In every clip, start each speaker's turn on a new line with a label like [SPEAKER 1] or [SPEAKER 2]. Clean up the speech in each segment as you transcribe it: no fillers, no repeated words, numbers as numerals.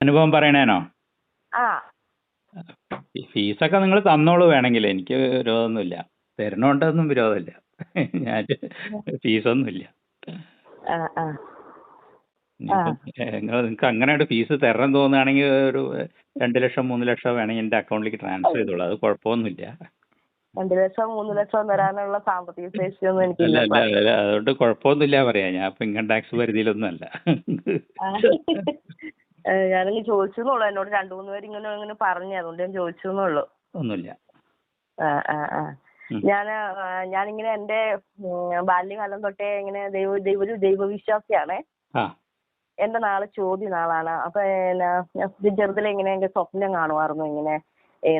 [SPEAKER 1] അനുഭവം പറയണേനോ?
[SPEAKER 2] ആ
[SPEAKER 1] ഫീസൊക്കെ നിങ്ങൾ തന്നോളൂ വേണമെങ്കിൽ, എനിക്ക് വിരോധമൊന്നുമില്ല. തരണോണ്ടൊന്നും വിരോധമില്ല. ഞാൻ ഫീസൊന്നുമില്ല.
[SPEAKER 2] ആ ആ ആ
[SPEAKER 1] നിങ്ങൾക്ക് അങ്ങനെയായിട്ട് ഫീസ് തരണം തോന്നുകയാണെങ്കിൽ ഒരു 2 ലക്ഷം 3 ലക്ഷം വേണമെങ്കിൽ എൻ്റെ അക്കൗണ്ടിലേക്ക് ട്രാൻസ്ഫർ ചെയ്തോളൂ, അത് കുഴപ്പമൊന്നുമില്ല.
[SPEAKER 2] 2 ലക്ഷം 3 ലക്ഷം തരാനുള്ള സാമ്പത്തിക ശേഷിയൊന്നും
[SPEAKER 1] അല്ല
[SPEAKER 2] എനിക്കില്ല
[SPEAKER 1] അല്ല
[SPEAKER 2] സാർ.
[SPEAKER 1] അല്ല, അതുകൊണ്ട് കുഴപ്പമൊന്നുമില്ല പറയാം. ഞാൻ ഇപ്പം ഇൻകം ടാക്സ് പരിധിയിലൊന്നും അല്ല.
[SPEAKER 2] ഞാനങ്ങ് ചോദിച്ചെന്നുള്ളൂ. എന്നോട് 2-3 പേര് ഇങ്ങനെ ഇങ്ങനെ പറഞ്ഞു, അതുകൊണ്ട് ഞാൻ ചോദിച്ചെന്നുള്ളൂ.
[SPEAKER 1] ഒന്നുമില്ല.
[SPEAKER 2] ആ ആ ആ ഞാനിങ്ങനെ എൻ്റെ ബാല്യകാലം തൊട്ടേ ഇങ്ങനെ ഒരു ദൈവവിശ്വാസിയാണേ.
[SPEAKER 1] ആ
[SPEAKER 2] എൻ്റെ ചോദ്യ നാളാണ്. അപ്പൊ ഞാൻ ചെറുതിലെ ഇങ്ങനെ എന്റെ സ്വപ്നം കാണുമായിരുന്നു, ഇങ്ങനെ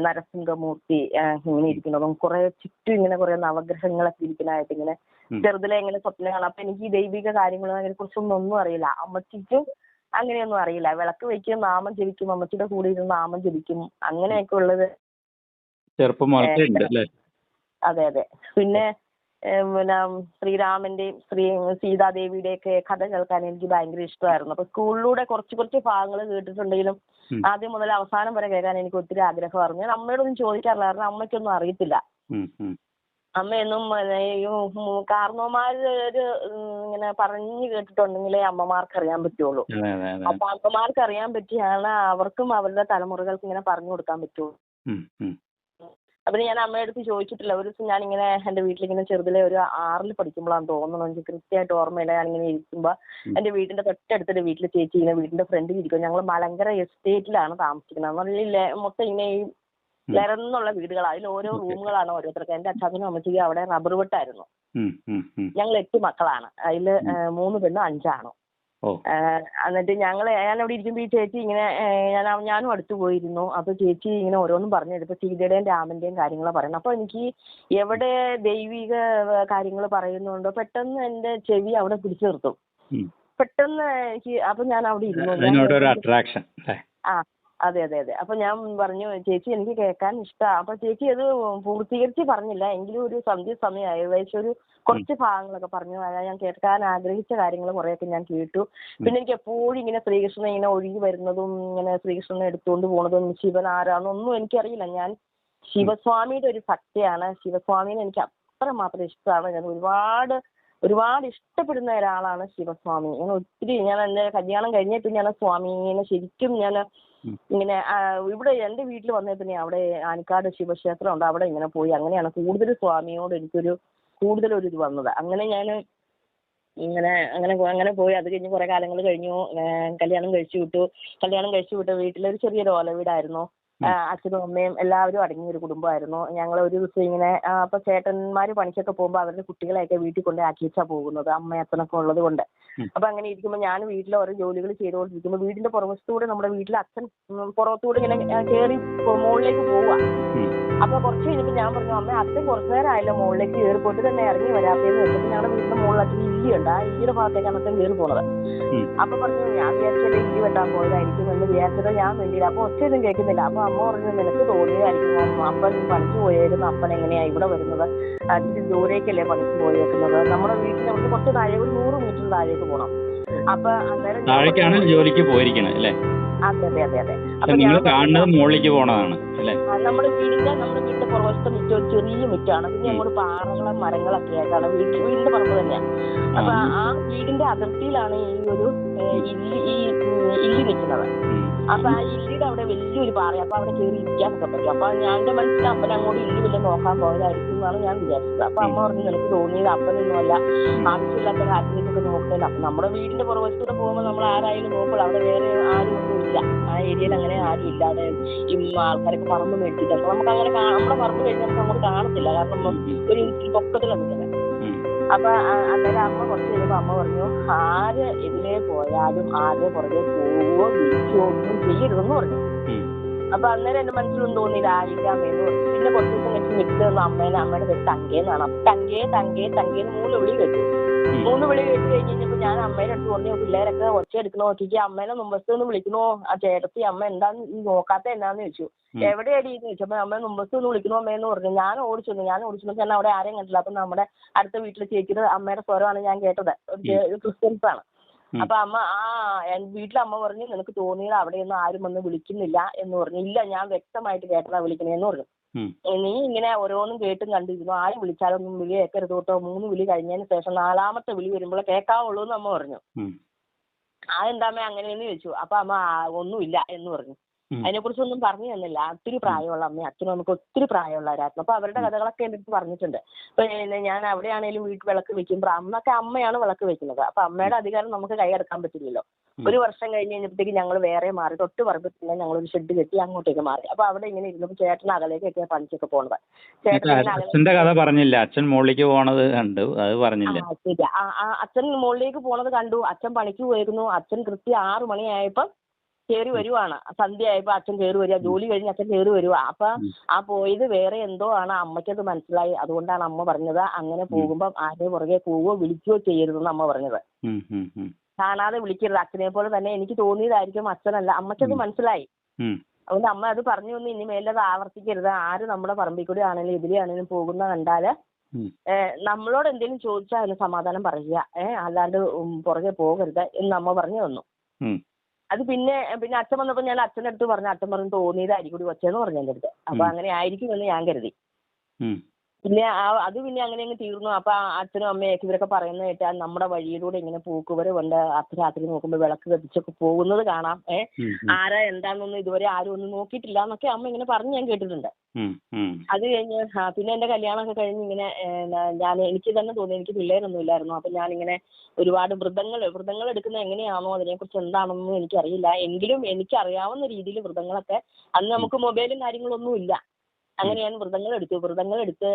[SPEAKER 2] നരസിംഹമൂർത്തി ഇങ്ങനെ ഇരിക്കുന്നതും കുറെ ചുറ്റും ഇങ്ങനെ കുറെ നവഗ്രഹങ്ങളൊക്കെ ഇരിക്കുന്നതായിട്ട് ഇങ്ങനെ ചെറുതിലെ ഇങ്ങനെ സ്വപ്നം കാണാം. അപ്പൊ എനിക്ക് ഈ ദൈവിക കാര്യങ്ങളും അതിനെ കുറിച്ചൊന്നും അറിയില്ല. അമ്മച്ചിക്കും അങ്ങനെയൊന്നും അറിയില്ല. വിളക്ക് വയ്ക്കും, നാമം ജപിക്കും, അമ്മച്ചിയുടെ കൂടെ ഇരുന്ന് നാമം ജപിക്കും, അങ്ങനെയൊക്കെ ഉള്ളത്.
[SPEAKER 1] ചെറുപ്പം മുതലേ ഉണ്ട് അല്ലേ?
[SPEAKER 2] അതെ അതെ. പിന്നെ ശ്രീരാമന്റെയും സീതാദേവിയുടെ ഒക്കെ കഥ കേൾക്കാൻ എനിക്ക് ഭയങ്കര ഇഷ്ടമായിരുന്നു. അപ്പൊ സ്കൂളിലൂടെ കുറച്ച് ഭാഗങ്ങൾ കേട്ടിട്ടുണ്ടെങ്കിലും ആദ്യം മുതൽ അവസാനം വരെ കേൾക്കാൻ എനിക്ക് ഒത്തിരി ആഗ്രഹമായിരുന്നു. ഞാൻ അമ്മയോടൊന്നും ചോദിക്കാറില്ല, കാരണം അമ്മയ്ക്കൊന്നും അറിയത്തില്ല. അമ്മയൊന്നും കാരണവന്മാര് ഇങ്ങനെ പറഞ്ഞു കേട്ടിട്ടുണ്ടെങ്കിലേ അമ്മമാർക്ക് അറിയാൻ പറ്റുള്ളൂ. അപ്പൊ അമ്മമാർക്ക് അറിയാൻ പറ്റിയാണ് അവർക്കും അവരുടെ തലമുറകൾക്ക് ഇങ്ങനെ പറഞ്ഞു കൊടുക്കാൻ പറ്റുള്ളൂ. അപ്പൊ ഞാൻ അമ്മയുടെ അടുത്ത് ചോദിച്ചിട്ടില്ല. ഒരു ദിവസം ഞാനിങ്ങനെ എൻ്റെ വീട്ടിലിങ്ങനെ ചെറുതിലെ ഒരു 6ൽ പഠിക്കുമ്പോഴാണ് തോന്നുന്നു, എനിക്ക് കൃത്യമായിട്ട് ഓർമ്മയില്ല. ഞാനിങ്ങനെ ഇരിക്കുമ്പോൾ എൻ്റെ വീടിന്റെ തൊട്ടടുത്തൊരു വീട്ടിൽ ചേച്ചി ഇങ്ങനെ വീടിന്റെ ഫ്രണ്ടിൽ ഇരിക്കും. ഞങ്ങൾ മലങ്കര എസ്റ്റേറ്റിലാണ് താമസിക്കുന്നത്. നല്ല മൊത്തം ഇങ്ങനെ ഈ നിരന്നുള്ള വീടുകളാണ്. അതിൽ ഓരോ റൂമുകളാണ് ഓരോരുത്തർക്ക്. എൻ്റെ അച്ഛനും അമ്മച്ചിക്കും അവിടെ റബ്ബർ വെട്ടായിരുന്നു. ഞങ്ങൾ 8 മക്കളാണ്. അതിൽ 3 പെണ്ണും 5 ആണും. എന്നിട്ട് ഞാനവിടെ ഇരിക്കുമ്പോൾ ഈ ചേച്ചി ഇങ്ങനെ ഞാനും അടുത്ത് പോയിരുന്നു. അപ്പൊ ചേച്ചി ഇങ്ങനെ ഓരോന്നും പറഞ്ഞു തരും. ഇപ്പൊ സീതയുടെയും രാമന്റെയും കാര്യങ്ങൾ പറയുന്നത്. അപ്പൊ എനിക്ക് എവിടെ ദൈവിക കാര്യങ്ങൾ പറയുന്നുണ്ടോ പെട്ടെന്ന് എന്റെ ചെവി അവിടെ പിടിച്ചു നിർത്തും. പെട്ടെന്ന് എനിക്ക്. അപ്പൊ ഞാൻ അവിടെ ഇരുന്നു. ആ അതെ അതെ അതെ. അപ്പൊ ഞാൻ പറഞ്ഞു, ചേച്ചി എനിക്ക് കേൾക്കാൻ ഇഷ്ടമാണ്. അപ്പൊ ചേച്ചി അത് പൂർത്തീകരിച്ച് പറഞ്ഞില്ല, എങ്കിലും ഒരു സമയം ഏകദേശം ഒരു കുറച്ച് ഭാഗങ്ങളൊക്കെ പറഞ്ഞു. ഞാൻ കേൾക്കാൻ ആഗ്രഹിച്ച കാര്യങ്ങൾ കുറെയൊക്കെ ഞാൻ കേട്ടു. പിന്നെ എനിക്ക് എപ്പോഴും ഇങ്ങനെ ശ്രീകൃഷ്ണൻ ഇങ്ങനെ ഒഴുകി വരുന്നതും ഇങ്ങനെ ശ്രീകൃഷ്ണനെ എടുത്തുകൊണ്ട് പോണതും ശിവൻ ആരാന്നൊന്നും എനിക്കറിയില്ല. ഞാൻ ശിവസ്വാമിയുടെ ഒരു ഭക്തയാണ്. ശിവസ്വാമിനെ എനിക്ക് അത്രമാത്രം ഇഷ്ടമാണ്. ഞാൻ ഒരുപാട് ഇഷ്ടപ്പെടുന്ന ഒരാളാണ് ശിവസ്വാമി. ഞാൻ എൻ്റെ കല്യാണം കഴിഞ്ഞ പിന്നെ ഞാൻ സ്വാമീനെ ശരിക്കും ഞാൻ ഇങ്ങനെ ഇവിടെ എൻ്റെ വീട്ടിൽ വന്നേ പിന്നെ അവിടെ ആനിക്കാട് ശിവക്ഷേത്രം ഉണ്ട്, അവിടെ ഇങ്ങനെ പോയി അങ്ങനെയാണ് കൂടുതൽ സ്വാമിയോട് എനിക്കൊരു കൂടുതലൊരു ഇത് വന്നത്. അങ്ങനെ ഞാൻ അങ്ങനെ പോയി. അത് കഴിഞ്ഞ് കുറെ കാലങ്ങൾ കഴിഞ്ഞു. കല്യാണം കഴിച്ചു വിട്ടു. വീട്ടിലൊരു ചെറിയൊരു ഓല വീടായിരുന്നു. അച്ഛനും അമ്മയും എല്ലാവരും അടങ്ങിയ ഒരു കുടുംബമായിരുന്നു. ഞങ്ങൾ ഒരു ദിവസം ഇങ്ങനെ അപ്പൊ ചേട്ടന്മാര് പണിക്കൊക്കെ പോകുമ്പോൾ അവരുടെ കുട്ടികളെയൊക്കെ വീട്ടിൽ കൊണ്ട് ആക്കി വെച്ചാ പോകുന്നത്, അമ്മയും അച്ഛനൊക്കെ ഉള്ളത് കൊണ്ട്. അപ്പൊ അങ്ങനെ ഇരിക്കുമ്പോൾ ഞാൻ വീട്ടിൽ ഓരോ ജോലികൾ ചെയ്തുകൊണ്ടിരിക്കുമ്പോൾ വീടിന്റെ പുറവശത്തൂടെ നമ്മുടെ വീട്ടിലെ അച്ഛൻ പുറത്തൂടെ ഇങ്ങനെ കയറി മുകളിലേക്ക് പോവുക. അപ്പൊ കുറച്ച് കഴിഞ്ഞപ്പോൾ ഞാൻ പറഞ്ഞു, അമ്മ അച്ഛൻ കുറച്ചു നേരം ആയല്ലോ മുകളിലേക്ക് കയറി പോയിട്ട് തന്നെ ഇറങ്ങി വരാത്തേന്ന് വെച്ചപ്പോൾ ഞങ്ങളുടെ വീടിന്റെ മുകളിൽ അച്ഛൻ ഇല്ലിയുണ്ട്. ആ ഇല്ലിയുടെ ഭാഗത്തേക്കാണ് അച്ഛൻ കയറി പോണത്. അപ്പൊ പറഞ്ഞു, ഞാൻ വിചാരിച്ചത് ഇല്ലി വെട്ടാൻ പോയതായിരിക്കും എന്ന് വിചാരിച്ചത്. ഞാൻ വേണ്ടിയില്ല. അപ്പൊ ഒച്ചയൊന്നും കേൾക്കുന്നില്ല. അപ്പൊ അമ്മ പറഞ്ഞു, നിനക്ക് തോന്നിയതായിരിക്കും, അപ്പൻ പണിക്ക് പോയായിരുന്നു, അപ്പൻ എങ്ങനെയാ ഇവിടെ വരുന്നത്, അതിന് ദൂരേക്കല്ലേ പണിക്ക് പോയേക്കുന്നത്, നമ്മുടെ വീട്ടിൽ അവിടെ കുറച്ച് താഴെ ഒരു 100 മീറ്റർ താഴേക്ക് പോകണം. അപ്പൊ അന്നേരം
[SPEAKER 1] ജോലിക്ക് പോയിരിക്കണം അല്ലേ?
[SPEAKER 2] അതെ അതെ അതെ അതെ.
[SPEAKER 1] അപ്പൊ മുകളിലേക്ക് പോണതാണ് അല്ലേ?
[SPEAKER 2] നമ്മുടെ വീടിന്റെ പുറവശത്തെ മുറ്റം ഒരു ചെറിയ മുറ്റാണ്. പിന്നെ അങ്ങോട്ട് പാറകളും മരങ്ങളൊക്കെ ആയിട്ടാണ് വീടിന്റെ പറമ്പ് തന്നെയാണ്. അപ്പൊ ആ വീടിന്റെ അതിർത്തിയിലാണ് ഈ ഒരു ഇല്ലി നിൽക്കുന്നത്. അപ്പൊ ആ ഇല്ലിയുടെ അവിടെ വലിയൊരു പാറ. അപ്പൊ അവിടെ കയറി ഇരിക്കാനൊക്കെ പറ്റും. അപ്പൊ എന്റെ മനസ്സിൽ അപ്പൻ അങ്ങോട്ട് ഇല്ലി വല്ല നോക്കാൻ പോയതായിരിക്കും എന്നാണ് ഞാൻ വിചാരിച്ചത്. അപ്പൊ അമ്മ പറഞ്ഞു, നിനക്ക് തോന്നിയത് അപ്പനൊന്നുമല്ല, ആവശ്യമില്ലാത്ത കാര്യത്തിലേക്കൊക്കെ നോക്കുന്നില്ല. അപ്പൊ നമ്മുടെ വീടിന്റെ പുറവശത്തൂടെ പോകുമ്പോൾ നമ്മൾ ആരായാലും നോക്കുള്ളൂ. അവിടെ വേറെ ആരും ഒന്നും ഇല്ല, ആ ഏരിയയിൽ അങ്ങനെ ആരും ഇല്ലാതെ ആൾക്കാരൊക്കെ പറമ്പ് മേടിച്ചിട്ട് നമുക്ക് അങ്ങനെ നമ്മുടെ പറമ്പ് കഴിഞ്ഞാൽ നമുക്ക് അങ്ങോട്ട് കാണത്തില്ല, കാരണം ഒരു പൊക്കത്തിലാണ് നിൽക്കുന്നത്. അപ്പൊ അന്നേരം അമ്മ കുറച്ച് കഴിയുമ്പോൾ അമ്മ പറഞ്ഞു, ആര് എതിലേ പോയാലും ആരുടെ പുറകെ പോവുകയോ വിളിക്കുകയോ ഒന്നും ചെയ്യരുതെന്ന് പറഞ്ഞു. അപ്പൊ അന്നേരം എന്റെ മനസ്സിലൊന്നും തോന്നിയില്ല, ആയില്ലാമേന്ന് പറഞ്ഞു. പിന്നെ കുറച്ച് ദിവസം വെച്ച് വിട്ട് അമ്മയുടെ പേര് തങ്കേന്നാണ്. അപ്പൊ തങ്കേന്ന് 3 വിളി കേട്ടു. 3 വിളി കേട്ട് കഴിഞ്ഞപ്പോ ഞാൻ അമ്മയുടെ അടുത്ത് പറഞ്ഞു, പിള്ളേരൊക്കെ ഒച്ച എടുക്കണോ നോക്കിക്ക്, അമ്മേനെ മുമ്പത്ത് നിന്ന് വിളിക്കണോ, ആ ചേട്ടത്തി അമ്മ എന്താന്ന് നോക്കാത്ത എന്നാന്ന് ചോദിച്ചു. എവിടെയാടി എന്ന് ചോദിച്ചപ്പോ അമ്മ മുമ്പത്ത് നിന്ന് വിളിക്കണോ അമ്മയെന്ന് പറഞ്ഞു. ഞാൻ ഓടിച്ചു ഞാൻ അവിടെ ആരെയും കണ്ടില്ല. അപ്പൊ നമ്മുടെ അടുത്ത വീട്ടിലെ ചേച്ചിയുടെ അമ്മയുടെ സ്വരമാണ് ഞാൻ കേട്ടത്. ഒരു ക്രിസ്ത്യൻസ് ആണ്. അപ്പൊ അമ്മ വീട്ടിലെ അമ്മ പറഞ്ഞു നിനക്ക് തോന്നിയത് അവിടെയൊന്നും ആരും വന്ന് വിളിക്കുന്നില്ല എന്ന് പറഞ്ഞു. ഇല്ല, ഞാൻ വ്യക്തമായിട്ട് കേട്ടതാ വിളിക്കണേന്ന് പറഞ്ഞു. നീ ഇങ്ങനെ ഓരോന്നും കേട്ടും കണ്ടിരുന്നു, ആര് വിളിച്ചാലൊന്നും വിളി കേൾക്കരുത് കേട്ടോ, 3 വിളി കഴിഞ്ഞതിന് ശേഷം 4ാമത്തെ വിളി വരുമ്പോൾ കേൾക്കാവുള്ളൂ എന്ന് അമ്മ പറഞ്ഞു. അതെന്താമ്മ അങ്ങനെയെന്ന് ചോദിച്ചു. അപ്പൊ അമ്മ ഒന്നുമില്ല എന്ന് പറഞ്ഞു. അതിനെക്കുറിച്ചൊന്നും പറഞ്ഞു തന്നില്ല. ഒത്തിരി പ്രായമുള്ള അമ്മയും അച്ഛനും നമുക്ക് ഒത്തിരി പ്രായമുള്ളവരായിരുന്നു. അപ്പൊ അവരുടെ കഥകളൊക്കെ എൻ്റെ അടുത്ത് പറഞ്ഞിട്ടുണ്ട്. ഇപ്പൊ ഞാൻ അവിടെയാണെങ്കിലും വീട്ടിൽ വിളക്ക് വെക്കുമ്പോൾ അന്നൊക്കെ അമ്മയാണ് വിളക്ക് വെക്കുന്നത്. അപ്പൊ അമ്മയുടെ അധികാരം നമുക്ക് കൈയടക്കാൻ പറ്റില്ലല്ലോ. 1 വർഷം കഴിഞ്ഞ് കഴിഞ്ഞപ്പോഴത്തേക്ക് ഞങ്ങൾ വേറെ മാറി, തൊട്ട് പറമ്പിൽ തന്നെ ഞങ്ങളൊരു ഷെഡ് കെട്ടി അങ്ങോട്ടേക്ക് മാറി. അപ്പൊ അവിടെ ഇങ്ങനെ ഇരുന്നപ്പോൾ ചേട്ടൻ അകലേക്കൊക്കെ പണിക്കൊക്കെ പോണത്.
[SPEAKER 1] അച്ഛന്റെ കഥ പറഞ്ഞില്ല, അച്ഛൻ മുകളിലേക്ക് പോണത് കണ്ടു, അത് പറഞ്ഞില്ല.
[SPEAKER 2] ശരി, അച്ഛൻ മുകളിലേക്ക് പോണത് കണ്ടു. അച്ഛൻ പണിക്ക് പോയിരുന്നു. അച്ഛൻ കൃത്യം 6 മണിയായപ്പോ കയറി വരുവാണ്. സന്ധ്യ ആയപ്പോ അച്ഛൻ കയറി വരിക, ജോലി കഴിഞ്ഞ് അച്ഛൻ കയറി വരുവാ. അപ്പൊ പോയത് വേറെ എന്തോ ആണ്. അമ്മയ്ക്കത് മനസ്സിലായി. അതുകൊണ്ടാണ് അമ്മ പറഞ്ഞത് അങ്ങനെ പോകുമ്പോ ആരെ പുറകെ പോവുകയോ വിളിക്കുകയോ ചെയ്യരുതെന്ന് അമ്മ പറഞ്ഞത്. കാണാതെ വിളിക്കരുത്. അച്ഛനെ പോലെ തന്നെ എനിക്ക് തോന്നിയതായിരിക്കും അച്ഛനല്ല. അമ്മയ്ക്കത് മനസ്സിലായി. അതുകൊണ്ട് അമ്മ അത് പറഞ്ഞു വന്ന് ഇനി മേലത് ആവർത്തിക്കരുത്. ആര് നമ്മുടെ പറമ്പിൽ കൂടി ആണെങ്കിലും എതിരെയാണെങ്കിലും പോകുന്ന കണ്ടാല് നമ്മളോട് എന്തെങ്കിലും ചോദിച്ചാൽ അതിന് സമാധാനം പറയുക, അല്ലാണ്ട് പുറകെ പോകരുത് എന്ന് അമ്മ പറഞ്ഞു തന്നു. അത് പിന്നെ അച്ഛൻ വന്നപ്പോൾ ഞാൻ അച്ഛൻ്റെ അടുത്ത് പറഞ്ഞു. അച്ഛൻ പറഞ്ഞു തോന്നിയതായിരിക്കും കൊച്ചെന്ന് പറഞ്ഞു എൻ്റെ അടുത്ത്. അപ്പൊ അങ്ങനെ ആയിരിക്കും എന്ന് ഞാൻ കരുതി. പിന്നെ പിന്നെ അങ്ങനെ അങ്ങ് തീർന്നു. അപ്പൊ അച്ഛനും അമ്മയൊക്കെ ഇവരൊക്കെ പറയുന്നത് കേട്ടാൽ നമ്മുടെ വഴിയിലൂടെ ഇങ്ങനെ പൂക്കുവരെ കൊണ്ട് അർദ്ധരാത്രി നോക്കുമ്പോൾ വിളക്ക് കത്തിച്ചൊക്കെ പോകുന്നത് കാണാം. ആരാ എന്താണെന്നൊന്നും ഇതുവരെ ആരും ഒന്നും നോക്കിയിട്ടില്ല എന്നൊക്കെ അമ്മ ഇങ്ങനെ പറഞ്ഞ് ഞാൻ കേട്ടിട്ടുണ്ട്. അത് കഴിഞ്ഞ് പിന്നെ എന്റെ കല്യാണമൊക്കെ കഴിഞ്ഞ് ഇങ്ങനെ എനിക്ക് തന്നെ തോന്നി, എനിക്ക് പിള്ളേരൊന്നും ഇല്ലായിരുന്നു. അപ്പൊ ഞാനിങ്ങനെ ഒരുപാട് വ്രതങ്ങൾ എടുക്കുന്നത് എങ്ങനെയാണോ അതിനെക്കുറിച്ച് എന്താണെന്നൊന്നും എനിക്കറിയില്ല. എങ്കിലും എനിക്കറിയാവുന്ന രീതിയിൽ വ്രതങ്ങളൊക്കെ, അന്ന് നമുക്ക് മൊബൈലും കാര്യങ്ങളൊന്നും ഇല്ല. അങ്ങനെ ഞാൻ വ്രതങ്ങൾ എടുത്ത്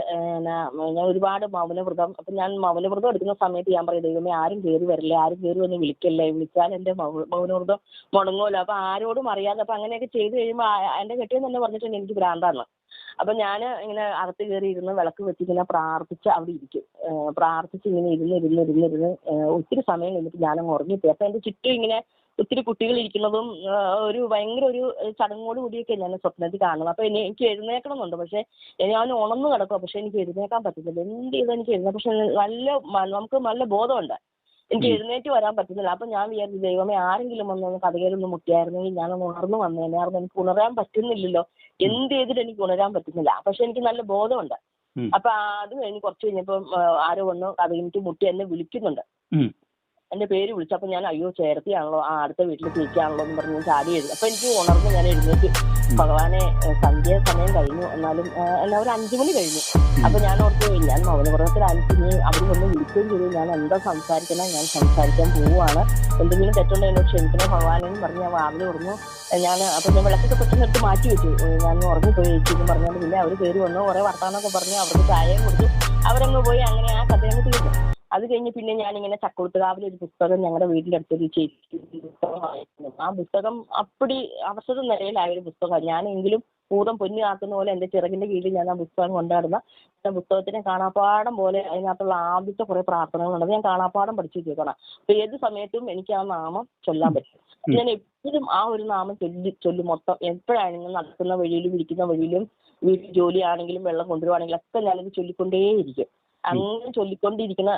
[SPEAKER 2] ഞാൻ ഒരുപാട് മൗനവ്രതം. അപ്പൊ ഞാൻ മൗനവ്രതം എടുക്കുന്ന സമയത്ത് ഞാൻ പറയും, ദൈവമേ ആരും കയറി വരില്ലേ, ആരും കയറി വന്ന് വിളിക്കല്ലേ, വിളിച്ചാൽ എന്റെ മൗനവ്രതം മുടങ്ങുമല്ലോ. അപ്പൊ ആരോടും അറിയാതെ അപ്പൊ അങ്ങനെയൊക്കെ ചെയ്ത് കഴിയുമ്പോൾ എന്റെ കെട്ടിയൻ തന്നെ പറഞ്ഞിട്ടുണ്ട് എനിക്ക് ഭ്രാന്താണ്. അപ്പൊ ഞാൻ ഇങ്ങനെ അകത്ത് കയറി ഇരുന്ന് വിളക്ക് വെച്ച് ഇങ്ങനെ പ്രാർത്ഥിച്ച് അവിടെ ഇരിക്കും. പ്രാർത്ഥിച്ച് ഇങ്ങനെ ഇരുന്ന് ഒത്തിരി സമയം കഴിഞ്ഞിട്ട് ഞാനങ്ങ് ഉറങ്ങിപ്പോയി. അപ്പൊ എന്റെ ചുറ്റും ഇങ്ങനെ ഒത്തിരി കുട്ടികൾ ഇരിക്കുന്നതും ഒരു ഭയങ്കര ഒരു ചടങ്ങോട് കൂടിയൊക്കെ ഞാൻ സ്വപ്നത്തിൽ കാണുന്നത്. അപ്പൊ എനിക്ക് എഴുന്നേക്കണമെന്നുണ്ട്. പക്ഷെ ഞാൻ ഉണർന്നു കിടക്കുക. പക്ഷെ എനിക്ക് എഴുന്നേക്കാൻ പറ്റുന്നില്ല. എന്ത് ചെയ്താൽ എനിക്ക് എഴുന്നേക്കാം. പക്ഷെ നമുക്ക് നല്ല ബോധമുണ്ട്. എനിക്ക് എഴുന്നേറ്റ് വരാൻ പറ്റുന്നില്ല. അപ്പൊ ഞാൻ വിചാരിച്ചു, ദൈവമേ ആരെങ്കിലും വന്നൊന്ന് കഥകയിലൊന്ന് മുട്ടിയായിരുന്നെങ്കിൽ ഞാനൊന്ന് ഉണർന്നു വന്നേനായിരുന്നു. എനിക്ക് ഉണരാൻ പറ്റുന്നില്ലല്ലോ, എന്ത് ചെയ്തിട്ട് എനിക്ക് ഉണരാൻ പറ്റുന്നില്ല. പക്ഷെ എനിക്ക് നല്ല ബോധമുണ്ട്. അപ്പൊ അത് കഴിഞ്ഞ് കുറച്ച് കഴിഞ്ഞപ്പോൾ ആരോ വന്ന് കഥകിലേക്ക് മുട്ടി എന്നെ വിളിക്കുന്നുണ്ട്. എന്റെ പേര് വിളിച്ചു. അപ്പൊ ഞാൻ അയ്യോ ചേർത്തിയാണല്ലോ, അടുത്ത വീട്ടിൽ ചേച്ചിയാണല്ലോ എന്ന് പറഞ്ഞ് ഞാൻ ചാടി എഴുതി. അപ്പൊ എനിക്ക് ഉണർന്ന് ഞാൻ എഴുന്നേറ്റ്, ഭഗവാനെ സന്ധ്യ സമയം കഴിഞ്ഞു, എന്നാലും എന്നാ ഒരു 5 മണി കഴിഞ്ഞു. അപ്പൊ ഞാൻ ഓർത്തു, ഞാൻ മൗനവ്രതത്തിലായിരിക്കും, നീ അവിടെ വന്ന് വിളിക്കുകയും ചെയ്തു. ഞാൻ എന്താ സംസാരിക്കണം, ഞാൻ സംസാരിക്കാൻ പോവുകയാണ്, എന്തെങ്കിലും തെറ്റുണ്ടോ എന്നോട് ക്ഷമിക്കണേ ഭഗവാനെന്ന് പറഞ്ഞ് ഞാൻ വാതിൽ തുറന്നു. അപ്പൊ ഞാൻ വിളക്കൊക്കെ പെട്ടെന്ന് എടുത്ത് മാറ്റി വെച്ചു. ഞാൻ ഉറങ്ങിപ്പോയി ചേച്ചിന്ന് പറഞ്ഞാൽ പിന്നെ അവർ കയറി വന്നു, കുറെ വർത്താനമൊക്കെ പറഞ്ഞ് അവർക്ക് ചായയും കൊടുത്തു. അവരങ്ങ് പോയി. അങ്ങനെ ആ കഥയങ്ങ് തീർന്നു. അത് കഴിഞ്ഞ് പിന്നെ ഞാനിങ്ങനെ ചക്കുളത്തുകാവിൽ ഒരു പുസ്തകം ഞങ്ങളുടെ വീടിൻ്റെ അടുത്തൊരു ചേച്ചി പുസ്തകം വായിക്കുന്നു. ആ പുസ്തകം അപ്പടി അവസര നിലയിലായൊരു പുസ്തകമാണ്. ഞാനെങ്കിലും ഭൂതം പൊന്നു കാക്കുന്ന പോലെ എൻ്റെ ചിറകിൻ്റെ കീഴിൽ ഞാൻ ആ പുസ്തകം കൊണ്ടുനടന്ന പുസ്തകത്തിനെ കാണാപ്പാടം പോലെ അതിനകത്തുള്ള ആദ്യത്തെ കുറേ പ്രാർത്ഥനകളുണ്ട്. ഞാൻ കാണാപ്പാടം പഠിച്ചു വെച്ചേക്കണം. അപ്പോൾ ഏത് സമയത്തും എനിക്ക് ആ നാമം ചൊല്ലാൻ പറ്റും. ഞാൻ എപ്പോഴും ആ ഒരു നാമം ചൊല്ലും. മൊത്തം എപ്പോഴാണെങ്കിലും നടക്കുന്ന വഴിയിലും ഇരിക്കുന്ന വഴിയിലും വീട്ടിൽ ജോലിയാണെങ്കിലും വെള്ളം കൊണ്ടുവരുവാണെങ്കിലും ഒക്കെ ഞാനത് ചൊല്ലിക്കൊണ്ടേയിരിക്കും. അങ്ങനെ ചൊല്ലിക്കൊണ്ടിരിക്കുന്ന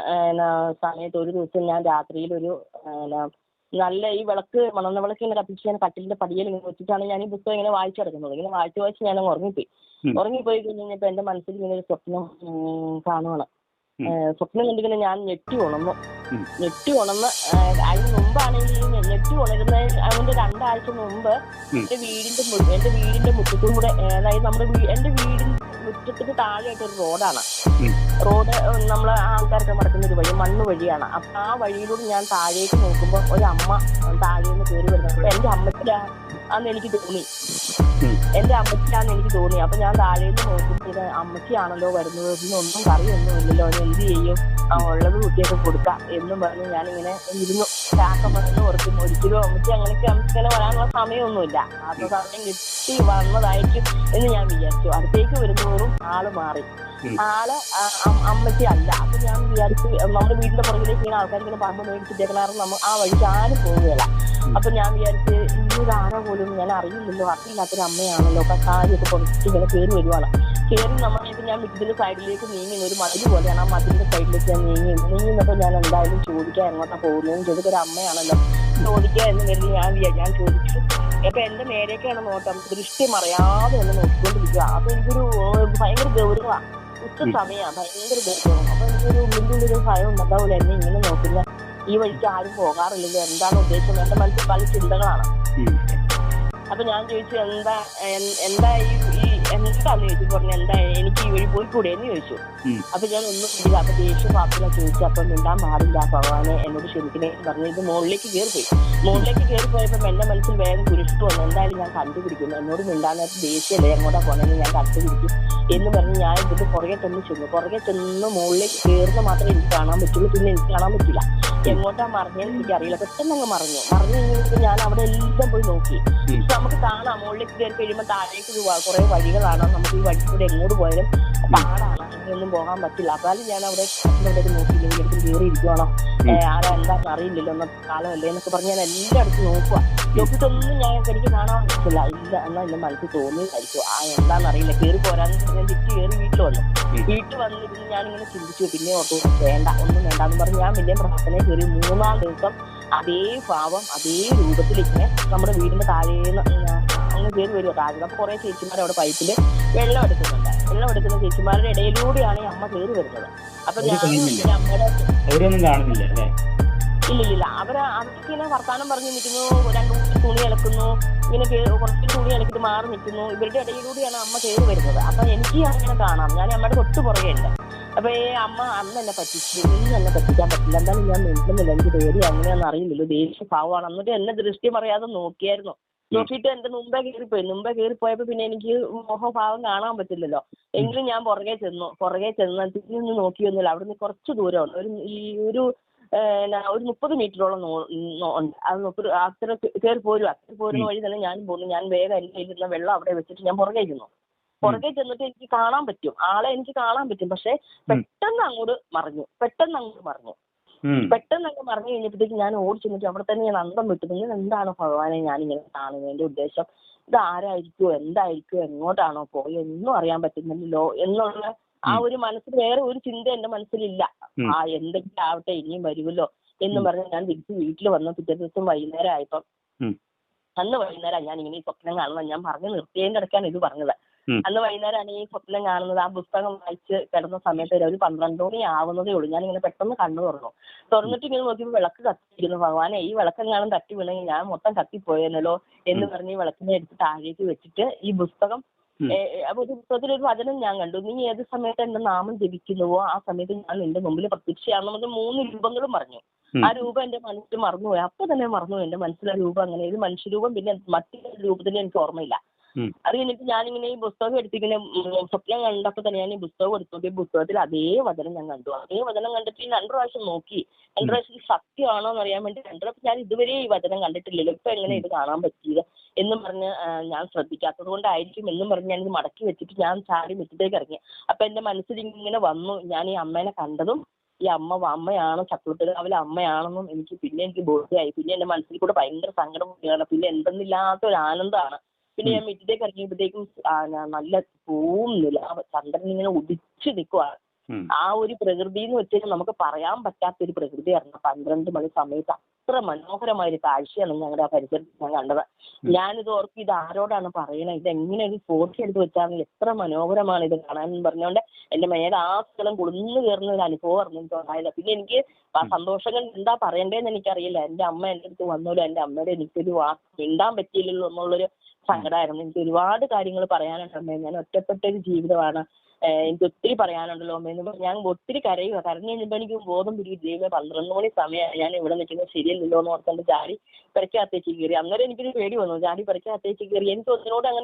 [SPEAKER 2] സമയത്ത് ഒരു ദിവസം ഞാൻ രാത്രിയിൽ ഒരു നല്ല ഈ മണന്ന വിളക്ക് ഇങ്ങനെ കത്തിച്ച് ഞാൻ കട്ടിലിന്റെ പടിയിൽ ഇങ്ങനെ വെച്ചിട്ടാണ് ഞാൻ ഈ പുസ്തകം ഇങ്ങനെ വായിച്ചെടുക്കുന്നത്. ഇങ്ങനെ വായിച്ച് ഞാൻ ഉറങ്ങിപ്പോയി കഴിഞ്ഞപ്പോൾ എൻ്റെ മനസ്സിൽ ഇങ്ങനെ ഒരു സ്വപ്നം കാണുവാണ്. സ്വപ്നം കണ്ടിങ്ങനെ ഞാൻ ഞെട്ടി ഉണർന്ന് അതിന് മുമ്പാണെങ്കിൽ ഞെട്ടി ഉണരുന്ന അതിന്റെ 2 ആഴ്ച മുമ്പ് എന്റെ വീടിന്റെ മുറ്റത്തുകൂടെ, അതായത് എന്റെ വീടിന്റെ മുറ്റത്തിന് താഴെയായിട്ടൊരു റോഡാണ്. റോഡ് നമ്മളെ ആൾക്കാരൊക്കെ നടക്കുന്ന ഒരു വഴി, മണ്ണ് വഴിയാണ്. അപ്പൊ ആ വഴിയിലൂടെ ഞാൻ താഴേക്ക് നോക്കുമ്പോൾ ഒരു അമ്മ താഴെ നിന്ന് കയറി വരുന്നത് എന്റെ അമ്മച്ചിയാന്ന് എനിക്ക് തോന്നി. അപ്പൊ ഞാൻ താഴേന്ന് നോക്കുമ്പോൾ ഇത് അമ്മച്ചിയാണല്ലോ വരുന്നത്, ഇതിനൊന്നും കറിയൊന്നും ഇല്ലല്ലോ, എന്ത് ചെയ്യും, ഉള്ളത് കുട്ടിയൊക്കെ കൊടുക്കാം എന്നും പറഞ്ഞ് ഞാനിങ്ങനെ ഇരുന്നു. ചാക്കം വന്ന് ഒരിക്കലും അമ്മച്ചിങ്ങനെ വരാനുള്ള സമയമൊന്നുമില്ല. ആ സമയം കിട്ടി വന്നതായിരിക്കും എന്ന് ഞാൻ വിചാരിച്ചു. അടുത്തേക്ക് വരുന്നതോറും ആള് മാറി. ആള് അമ്മച്ചി അല്ല. അപ്പൊ ഞാൻ വിചാരിച്ചു, നമ്മുടെ വീടിന്റെ പുറകിലേക്ക് ഇങ്ങനെ ആൾക്കാരിങ്ങനെ പറമ്പ് മേടിച്ചിട്ടേക്കണായിരുന്നു, ആ വഴിക്ക് ആരും പോവുകയില്ല. അപ്പൊ ഞാൻ വിചാരിച്ച് ഈ ആരോ പോലും ഞാൻ അറിയില്ലല്ലോ, അറിയില്ലാത്തൊരു അമ്മയാണല്ലോ, സാരിയൊക്കെ പൊടിച്ചിട്ട് ഇങ്ങനെ കയറി വരുവാണ്. കയറി നമ്മളിപ്പോൾ ഞാൻ മുറ്റത്തിൻ്റെ സൈഡിലേക്ക് നീങ്ങി ഒരു മതിൽ പോലെയാണ്. ആ മതിലിൻ്റെ സൈഡിലേക്ക് ഞാൻ നീങ്ങിയപ്പോൾ ഞാൻ എന്തായാലും ചോദിക്കാൻ എങ്ങോട്ടാണ് പോകുന്നതെന്ന് ചോദിക്കുക. ഒരു അമ്മയാണല്ലോ ചോദിക്കുക എന്ന് കരുതി ഞാൻ ചോദിച്ചു. അപ്പോൾ എൻ്റെ നേരേക്കാണ് നോട്ടം. ദൃഷ്ടി മറയാതെ എന്നെ നോക്കിക്കൊണ്ടിരിക്കുക. അപ്പോൾ എനിക്കൊരു ഭയങ്കര ഗൗരവമാണ്. ഉച്ച സമയമാണ്, ഭയങ്കര ഗൗരവം. അപ്പോൾ എനിക്കൊരു ഉള്ളിൻ്റെ ഭയം ഉണ്ടാവില്ല, എന്നെ ഇങ്ങനെ നോക്കുന്ന ഈ വഴിക്ക് ആരും പോകാറില്ലല്ലോ, എന്താണ് ഉദ്ദേശം? എൻ്റെ മനസ്സിൽ പല ചിന്തകളാണ്. അപ്പൊ ഞാൻ ചോദിച്ചു എന്താ എന്താന്ന് ചോദിച്ചു. പറഞ്ഞു എന്താ എനിക്ക് ഈ വഴി പോയിക്കൂടെ എന്ന് ചോദിച്ചു. അപ്പൊ ഞാൻ ഒന്നും ഇല്ല. അപ്പൊ ദേഷ്യം വാക്കില ചോദിച്ചു. അപ്പൊ മിണ്ടാൻ പാടില്ല ഭഗവാനെ, എന്നോട് ക്ഷമിക്കണേ എന്ന് പറഞ്ഞു. ഇത് മുകളിലേക്ക് കയറിപ്പോയി. മുകളിലേക്ക് കയറിപ്പോയപ്പോ എന്റെ മനസ്സിൽ വേഗം കുരിശിട്ട് വന്നു. എന്തായാലും ഞാൻ കണ്ടുപിടിക്കുന്നു, എന്നോട് മിണ്ടാനായിട്ട് ദേഷ്യമല്ലേ, എങ്ങോട്ടാ പോണെന്ന് ഞാൻ കണ്ടുപിടിക്കും എന്ന് പറഞ്ഞ് ഞാൻ ഇതിന്റെ പുറകെ ചെന്ന് മുകളിലേക്ക് കയറുന്ന മാത്രമേ എനിക്ക് കാണാൻ പറ്റുള്ളൂ. പിന്നെ എനിക്ക് കാണാൻ പറ്റില്ല. എങ്ങോട്ടാ മറിഞ്ഞെന്ന് എനിക്കറിയില്ല. പെട്ടെന്ന് അങ്ങ് മറിഞ്ഞു കഴിഞ്ഞപ്പോൾ ഞാൻ അവിടെ എല്ലാം പോയി നോക്കി. നമുക്ക് കാണാം മുകളിലേക്ക് കയറി കഴിയുമ്പോൾ താഴേക്ക് കുറെ വഴികളാണ്. നമുക്ക് ഈ വഴി കൂടെ എങ്ങോട്ട് പോയാലും പാടാണ്, അങ്ങനെയൊന്നും പോകാൻ പറ്റില്ല. അതായത് ഞാൻ അവിടെ നോക്കിയില്ലെങ്കിൽ എടുത്ത് കയറി ഇരിക്കുവാണോ, ആരാ എന്താണെന്ന് അറിയില്ലല്ലോ, ഒന്നത്തെ കാലമല്ലേ എന്നൊക്കെ പറഞ്ഞ് ഞാൻ എല്ലായിടത്തും നോക്കിയിട്ടൊന്നും എനിക്ക് കാണാൻ പറ്റില്ല. ഇല്ല എന്നാൽ എന്റെ മനസ്സിൽ തോന്നിയതായിരിക്കും. എന്താണെന്നറിയില്ല. കയറി പോരാന്ന് പറഞ്ഞാൽ തിരിച്ച് കയറി വീട്ടിൽ വന്നിരുന്ന് ഞാനിങ്ങനെ ചിന്തിച്ചു. പിന്നെ ഓർത്തു ഒന്നും വേണ്ടാന്ന് പറഞ്ഞ് ഞാൻ വലിയ പ്രാർത്ഥനയെ കയറി. 3-ാം ദിവസം അതേ ഭാവം അതേ രൂപത്തിലിങ്ങനെ നമ്മുടെ വീടിന്റെ താഴേന്ന് അങ്ങ് കയറി വരുമോ താഴെ. അപ്പൊ കുറെ ചേച്ചിമാർ അവിടെ പൈപ്പിൽ വെള്ളം എടുക്കുന്നുണ്ട്. വെള്ളം എടുക്കുന്ന ചേച്ചിമാരുടെ ഇടയിലൂടെയാണ് ഈ അമ്മ കയറി വരുന്നത്. അപ്പൊ ഞാൻ അമ്മയുടെ ഇല്ല അവർക്കിങ്ങനെ വർത്താനം പറഞ്ഞു നിൽക്കുന്നു. 2-3 തുണി അലക്കുന്നു. ഇങ്ങനെ കുറച്ച് തുണി അലക്കിട്ട് മാറി നിൽക്കുന്നു. ഇവരുടെ ഇടയിലൂടെയാണ് അമ്മ കയറി വരുന്നത്. അപ്പൊ എനിക്ക് അങ്ങനെ കാണാം. ഞാൻ അമ്മയുടെ തൊട്ട് പുറകെ ഉണ്ട്. അപ്പൊ അമ്മ അന്ന് എന്നെ പറ്റിച്ചു. ഇന്ന് എന്നെ പറ്റിക്കാൻ പറ്റില്ല. എന്തായാലും ഞാൻ മിണ്ടുന്നില്ല. എനിക്ക് പേടി അങ്ങനെയാണെന്ന് അറിയില്ലല്ലോ. ദേശീയ ഭാവമാണ്. എന്നിട്ട് എന്നെ ദൃഷ്ടി പറയാതെ നോക്കിയായിരുന്നു. നോക്കിയിട്ട് എന്റെ മുമ്പേ കയറിപ്പോയപ്പോ പിന്നെ എനിക്ക് മുഖഭാവം കാണാൻ പറ്റില്ലല്ലോ. എങ്കിലും ഞാൻ പുറകെ ചെന്ന് തിരിഞ്ഞൊന്ന് നോക്കിയൊന്നുമില്ല. അവിടുന്ന് കുറച്ച് ദൂരമുണ്ട്. ഒരു 30 മീറ്ററോളം ഉണ്ട്. അത് അത്ര കയറി പോരുന്ന വഴി തന്നെ ഞാനും പോകുന്നു. ഞാൻ വേഗം എൻ്റെ കയ്യിലിരുന്ന വെള്ളം അവിടെ വെച്ചിട്ട് ഞാൻ പുറകെ ചെന്നിട്ട് എനിക്ക് കാണാൻ പറ്റും, ആളെ എനിക്ക് കാണാൻ പറ്റും. പക്ഷെ പെട്ടെന്ന് അങ്ങ് മറിഞ്ഞു. പെട്ടെന്ന് അങ്ങ് മറിഞ്ഞു കഴിഞ്ഞപ്പോഴത്തേക്ക് ഞാൻ ഓടി ചെന്നിട്ട് അവിടെ തന്നെ ഞാൻ അന്തം വിട്ടു. നിങ്ങൾ എന്താണ് ഭഗവാനെ ഞാനിങ്ങനെ കാണുന്നത്? എൻ്റെ ഉദ്ദേശം ഇത് ആരായിരിക്കുമോ, എന്തായിരിക്കുമോ, എങ്ങോട്ടാണോ പോയെന്നും അറിയാൻ പറ്റുന്നില്ലല്ലോ എന്നുള്ള ആ ഒരു മനസ്സിൽ വേറെ ഒരു ചിന്ത എൻ്റെ മനസ്സിലില്ല. എന്തെങ്കിലും ആവട്ടെ, ഇനിയും വരുമല്ലോ എന്ന് പറഞ്ഞ് ഞാൻ തിരിച്ച് വീട്ടിൽ വന്ന പിറ്റേ ദിവസം വൈകുന്നേരം ആയപ്പം അന്ന് വൈകുന്നേരം ഞാൻ ഇങ്ങനെ ഈ സ്വപ്നം കാണുന്നത്. ഞാൻ പറഞ്ഞു നിർത്തിയതിൻ്റെ ഇടയ്ക്കാണ് ഇത് പറഞ്ഞത്. അന്ന് വൈകുന്നേരമാണ് ഈ സ്വപ്നം കാണുന്നത്. ആ പുസ്തകം വായിച്ച് കിടന്ന സമയത്ത് ഒരു 12 മണി ആവുന്നതേ ഉള്ളൂ. ഞാനിങ്ങനെ പെട്ടെന്ന് കണ്ണു തുറന്നിട്ട് ഇങ്ങനെ നോക്കിയപ്പോൾ വിളക്ക് കത്തിയിരിക്കുന്നു. ഭഗവാനെ, ഈ വിളക്കെങ്ങാനും തട്ടി വീണെങ്കിൽ ഞാൻ മൊത്തം കത്തിപ്പോയെന്നല്ലോ എന്ന് പറഞ്ഞ് ഈ വിളക്കിനെ എടുത്ത് താഴേക്ക് വെച്ചിട്ട് ഈ പുസ്തകം അപ്പൊ ഒരു പുസ്തകത്തിലൊരു വചനം ഞാൻ കണ്ടു. നീ ഏത് സമയത്ത് എന്റെ നാമം ജപിക്കുന്നുവോ ആ സമയത്ത് ഞാൻ നിന്റെ മുമ്പിൽ പ്രത്യക്ഷയാണെന്ന് 3 രൂപങ്ങളും പറഞ്ഞു. ആ രൂപം എന്റെ മനസ്സിൽ മറന്നുപോയി. അപ്പൊ തന്നെ മറന്നുപോയി എന്റെ മനസ്സിലെ രൂപം. അങ്ങനെ ഒരു മനുഷ്യരൂപം, പിന്നെ മറ്റൊരു രൂപത്തിന് എനിക്ക് ഓർമ്മയില്ല. അത് കഴിഞ്ഞിട്ട് ഞാനിങ്ങനെ ഈ പുസ്തകം എടുത്തിങ്ങനെ സ്വപ്നം കണ്ടപ്പോൾ തന്നെ ഞാൻ ഈ പുസ്തകം എടുത്തു. പുസ്തകത്തിൽ അതേ വചനം ഞാൻ കണ്ടു. അതേ വചനം കണ്ടിട്ട് 2 പ്രാവശ്യം നോക്കി. 2 പ്രാവശ്യം സത്യമാണോ എന്ന് അറിയാൻ വേണ്ടി 2 പ്രാവശ്യം ഞാൻ ഇതുവരെ ഈ വചനം കണ്ടിട്ടില്ലല്ലോ, ഇപ്പൊ എങ്ങനെ ഇത് കാണാൻ പറ്റിയത് എന്നും പറഞ്ഞ് ഞാൻ ശ്രദ്ധിക്കാത്തത് കൊണ്ടായിരിക്കും എന്നും പറഞ്ഞ് ഞാനിത് മടക്കി വെച്ചിട്ട് ഞാൻ ചാടി മുറ്റത്തേക്ക് ഇറങ്ങി. അപ്പൊ എന്റെ മനസ്സിൽ ഇങ്ങനെ വന്നു, ഞാൻ ഈ അമ്മേനെ കണ്ടതും ഈ അമ്മയാണ്, ചക്കുളത്തുകാവിലെ അമ്മയാണെന്നും എനിക്ക് ബോധ്യമായി. പിന്നെ എന്റെ മനസ്സിൽ കൂടെ ഭയങ്കര സങ്കടം കൂടിയാണ്. പിന്നെ എന്തെന്നില്ലാത്ത ഒരു ആനന്ദമാണ്. പിന്നെ ഞാൻ മുറ്റത്തേക്ക് ഇറങ്ങിയപ്പോഴത്തേക്കും നല്ല പൂവും നിലാവ്, ചന്ദ്രൻ ഇങ്ങനെ ഉദിച്ചു നിൽക്കുവാണ്. ആ ഒരു പ്രകൃതി എന്ന് വെച്ചാൽ നമുക്ക് പറയാൻ പറ്റാത്തൊരു പ്രകൃതിയായിരുന്നു. 12 മണി സമയത്ത് അത്ര മനോഹരമായ ഒരു കാഴ്ചയാണ് ഞങ്ങളുടെ ആ പരിസരത്ത് ഞാൻ കണ്ടത്. ഞാനിത് ഓർക്കും, ഇത് ആരോടാണ് പറയണത്, ഇത് എങ്ങനെ ഒരു ഫോട്ടോ എടുത്ത് വെച്ചാൽ എത്ര മനോഹരമാണ് ഇത് കാണാൻ എന്ന് പറഞ്ഞുകൊണ്ട് എൻ്റെ മേലെ ആ സ്ഥലം കുളിർന്നു കയറുന്ന ഒരു അനുഭവമായിരുന്നു എനിക്ക് ഉണ്ടായില്ല. പിന്നെ എനിക്ക് ആ സന്തോഷങ്ങൾ എന്താ പറയണ്ടേന്ന് എനിക്കറിയില്ല. എൻ്റെ അമ്മ എൻ്റെ അടുത്ത് വന്നോലും എൻ്റെ അമ്മയുടെ എനിക്കൊരു വാക്ക് മിണ്ടാൻ പറ്റിയില്ലല്ലോ എന്നുള്ളൊരു സങ്കടമായിരുന്നു. എനിക്ക് ഒരുപാട് കാര്യങ്ങൾ പറയാനുണ്ട് അമ്മേ. ഞാൻ ഒറ്റപ്പെട്ടൊരു ജീവിതമാണ്, എനിക്ക് ഒത്തിരി പറയാനുണ്ടല്ലോ അമ്മ എന്ന് പറഞ്ഞ് ഞാൻ ഒത്തിരി കരയുക. കരഞ്ഞു കഴിഞ്ഞപ്പോൾ എനിക്ക് ബോധം പിടിക്കും, ദൈവമേ 12 മണി സമയമാണ്, ഞാൻ ഇവിടെ നിൽക്കുന്നത് ശരിയല്ലല്ലോ എന്ന് ഓർത്തുകൊണ്ട് ചാടി പെരക്കകത്തേക്ക് കയറി. അന്നേരം എനിക്കൊരു പേടി വന്നു. ചാടി പെരക്കകത്തേക്ക് കയറി. എനിക്ക് ഒന്നിനോട് അങ്ങനെ